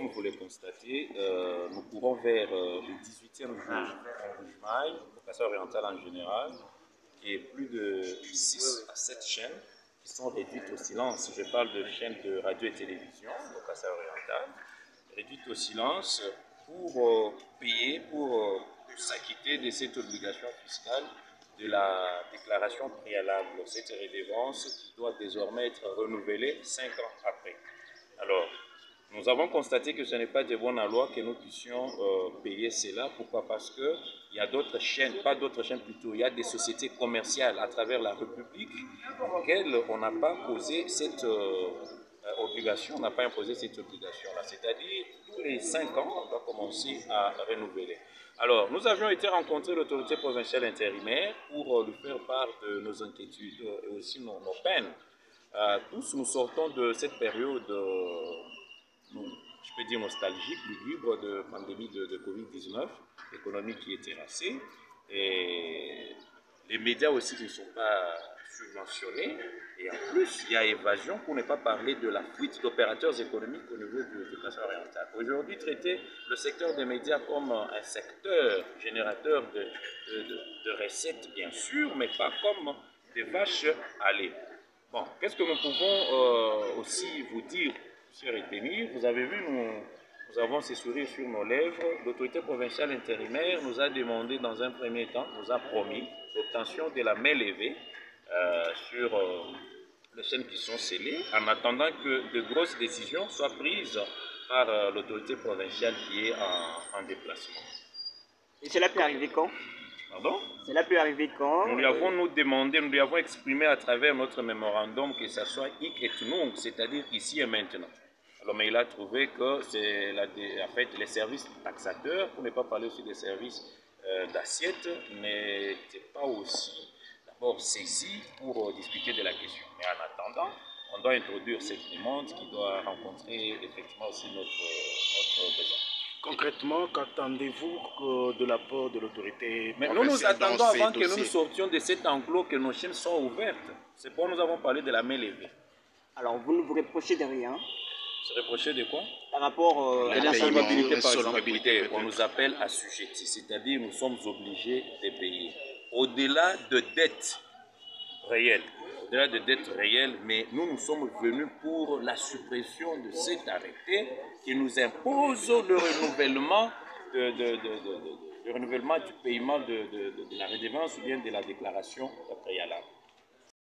comme vous le constatez, nous courons vers le 18e jour en Rouge-Maille, au Kassai oriental en général, qui est plus de 6 à 7 chaînes qui sont réduites au silence. Je parle de chaînes de radio et télévision au Kassai oriental, réduites au silence pour payer, pour s'acquitter de cette obligation fiscale de la déclaration préalable, cette redevance qui doit désormais être renouvelée 5 ans après. Alors, nous avons constaté que ce n'est pas de bonne loi que nous puissions payer cela. Pourquoi? Parce qu'il y a d'autres chaînes, pas d'autres chaînes plutôt, il y a des sociétés commerciales à travers la République auxquelles on n'a pas posé cette obligation, on n'a pas imposé cette obligation-là. C'est-à-dire, tous les 5 ans, on doit commencer à renouveler. Alors, nous avions été rencontrer l'autorité provinciale intérimaire pour lui faire part de nos inquiétudes et aussi nos peines. Tous nous sortons de cette période, je peux dire nostalgique, lugubre de pandémie de Covid-19, l'économie qui est terrassée, et les médias aussi qui ne sont pas subventionnés, et en plus il y a évasion, pour ne pas parler de la fuite d'opérateurs économiques au niveau du Kassai oriental. Aujourd'hui, traiter le secteur des médias comme un secteur générateur de recettes, bien sûr, mais pas comme des vaches à lait. Bon, qu'est-ce que nous pouvons aussi vous dire, M. Rétémir? Vous avez vu, nous avons ces sourires sur nos lèvres. L'autorité provinciale intérimaire nous a demandé dans un premier temps, nous a promis l'obtention de la main levée sur les chaînes qui sont scellées, en attendant que de grosses décisions soient prises par l'autorité provinciale qui est en déplacement. Et cela peut arriver quand? Pardon? Cela peut arriver quand? Nous lui avons demandé, nous lui avons exprimé à travers notre mémorandum que ce soit hic et nunc, c'est-à-dire ici et maintenant. Alors, mais il a trouvé que c'est en fait, les services taxateurs, pour ne pas parler aussi des services d'assiette, n'étaient pas aussi d'abord saisis pour discuter de la question. Mais en attendant, on doit introduire cette demande qui doit rencontrer effectivement aussi notre besoin. Concrètement, qu'attendez-vous de la part de l'autorité? Mais nous attendons avant que nous sortions de cet enclos que nos chaînes soient ouvertes. C'est pourquoi nous avons parlé de la main levée. Alors, vous ne vous reprochez de rien? Se reprocher de quoi? Par rapport à l'insolvabilité, par exemple. On nous appelle assujettis, c'est-à-dire nous sommes obligés de payer. Au-delà de dettes réelles, mais nous sommes venus pour la suppression de cet arrêté qui nous impose le renouvellement du paiement de la redevance ou bien de la déclaration préalable.